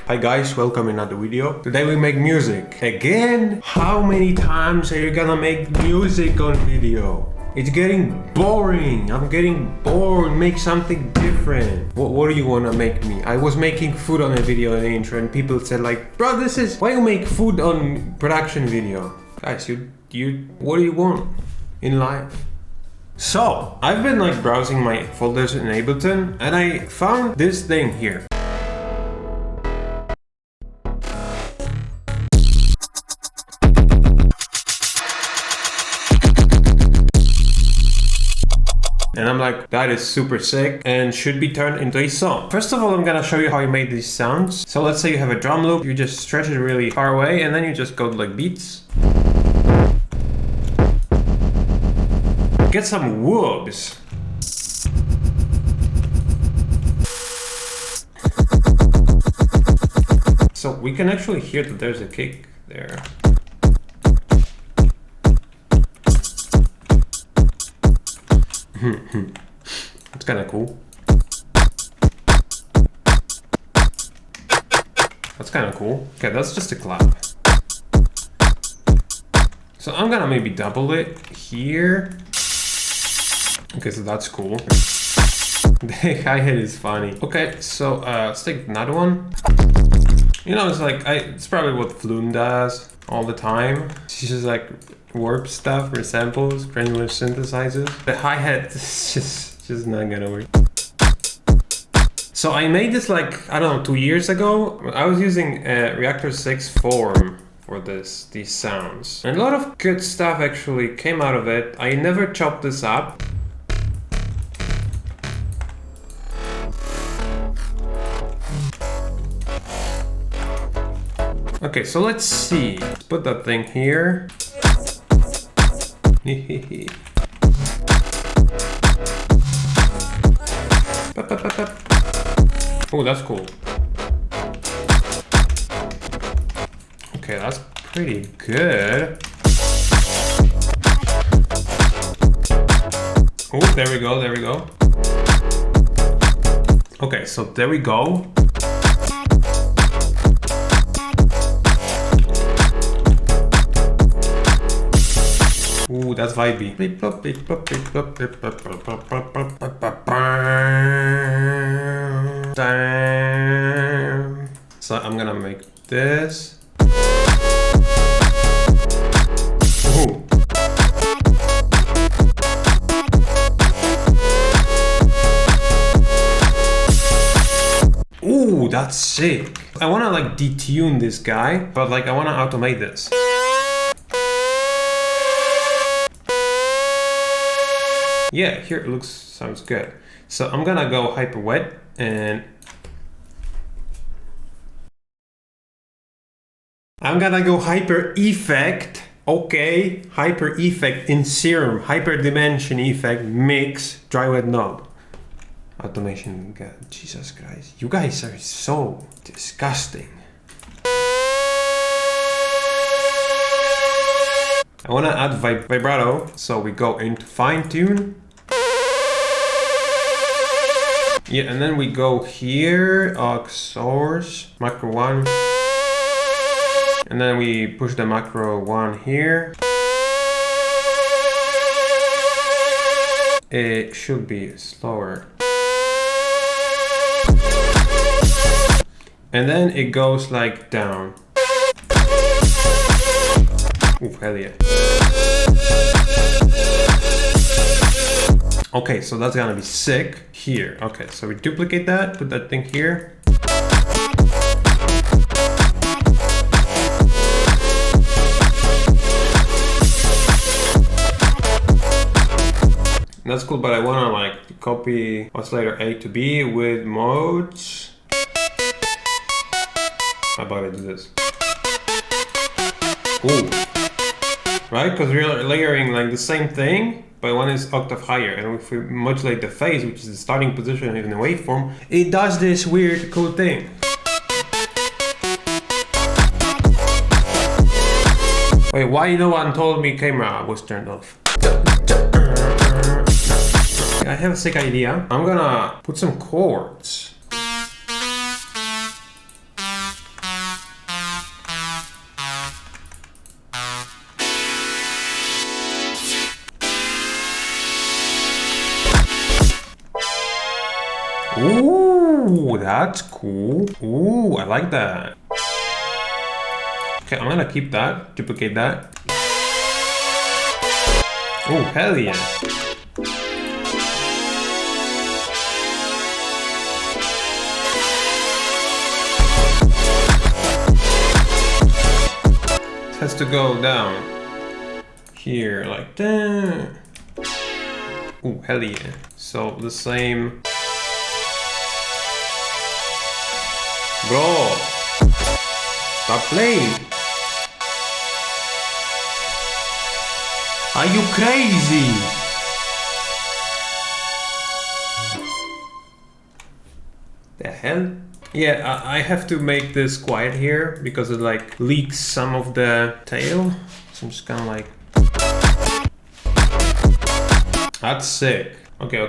Hi guys, welcome in another video. Today we make music. Again? How many times are you gonna make music on video? It's getting boring. I'm getting bored. Make something different. What do you wanna make me? I was making food on a video in the intro and people said like, bro, this is, why you make food on production video? Guys, what do you want in life? So, I've been like browsing my folders in Ableton and I found this thing here. And I'm like, that is super sick and should be turned into a song. First of all, I'm gonna show you how I made these sounds. So let's say you have a drum loop, you just stretch it really far away and then you just go to like beats. Get some whoops. So we can actually hear that there's a kick there. That's kind of cool. That's kind of cool. Okay, that's just a clap. So I'm gonna maybe double it here. Okay, so that's cool. The hi-hat is funny. Okay, so let's take another one. You know, it's like, it's probably what Flume does all the time. She's just like warp stuff, resamples, granular synthesizes. The hi-hat is just not gonna work. So I made this like, I don't know, 2 years ago. I was using Reactor 6 form for these sounds. And a lot of good stuff actually came out of it. I never chopped this up. Okay, so let's see. Let's put that thing here. Oh, that's cool. Okay, that's pretty good. Oh, there we go, there we go. Okay, so there we go. Ooh, that's Vibey. So I'm gonna make this. Ooh. Ooh, that's sick. I wanna like detune this guy, but like I wanna automate this. Yeah, here it sounds good. So I'm gonna go hyper wet and I'm gonna go hyper effect. Okay, hyper effect in serum, hyper dimension effect, mix, dry wet knob. Automation, God, Jesus Christ. You guys are so disgusting. I wanna add vibrato, so we go into fine tune. Yeah, and then we go here, aux source, macro 1. And then we push the macro 1 here. It should be slower. And then it goes like down. Ooh, hell yeah. Okay, so that's gonna be sick here. Okay, so we duplicate that, put that thing here. That's cool, but I wanna like copy oscillator A to B with modes. How about I do this? Ooh. Right? Because we're layering like the same thing, but one is octave higher. And if we modulate the phase, which is the starting position in the waveform, it does this weird cool thing. Wait, why no one told me camera was turned off? I have a sick idea. I'm gonna put some chords. that's cool. Ooh, I like that. Okay, I'm gonna keep that, duplicate that. Oh, hell yeah. It has to go down here like that. Oh, hell yeah. So the same. Bro, stop playing. Are you crazy? The hell? Yeah, I have to make this quiet here because it like leaks some of the tail. So I'm just kind of like. That's sick. Okay.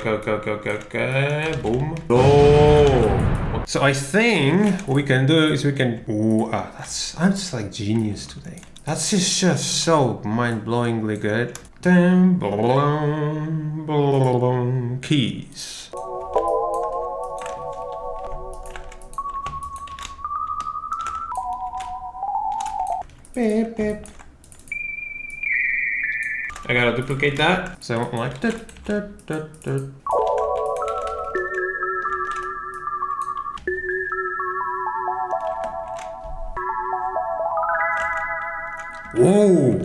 Boom. Oh. So I think what we can do is we can. Ooh, I'm just like genius today. That's just so mind-blowingly good. Keys. Beep, beep. I gotta duplicate that, so I won't like that. Whoa!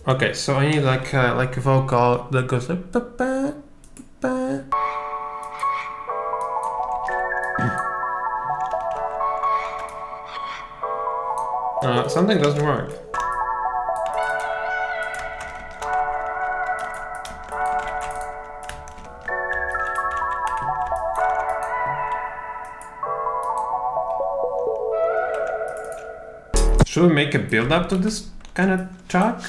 Okay, so I need like a vocal that goes like ba ba ba. Something doesn't work. Should we make a build up to this kind of track?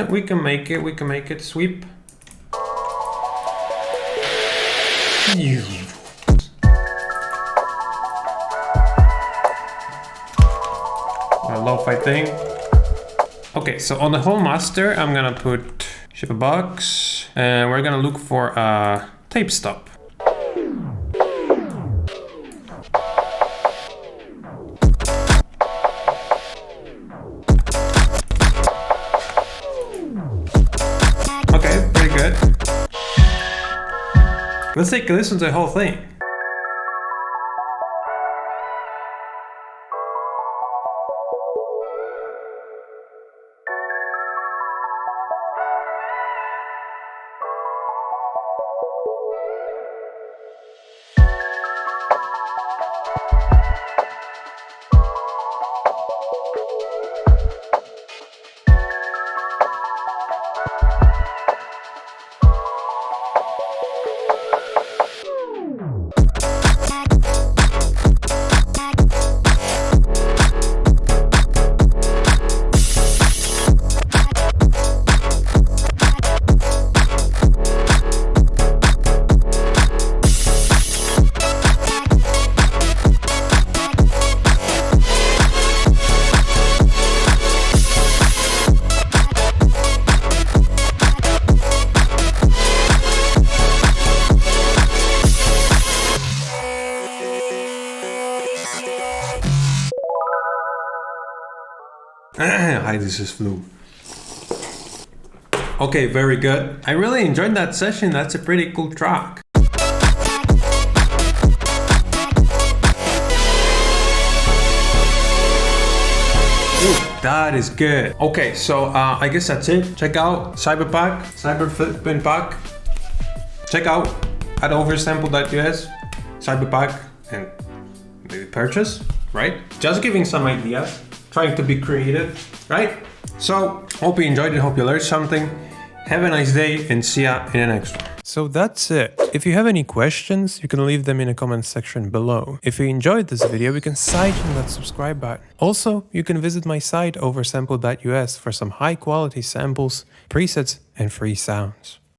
We can make it sweep. A lo-fi thing. Okay, so on the whole master, I'm gonna put ship a box, and we're gonna look for a tape stop. Okay, pretty good. Let's take a listen to the whole thing. Hi, this is Flu. Okay, very good. I really enjoyed that session. That's a pretty cool track. Ooh, that is good. Okay, so I guess that's it. Check out CYBERPACK, Pack. Check out at oversampled.us, CYBERPACK, and maybe purchase, right? Just giving some ideas. Trying to be creative, right? So, hope you enjoyed it, hope you learned something. Have a nice day and see ya in the next one. So that's it. If you have any questions, you can leave them in the comment section below. If you enjoyed this video, you can side on that subscribe button. Also, you can visit my site oversampled.us for some high quality samples, presets, and free sounds.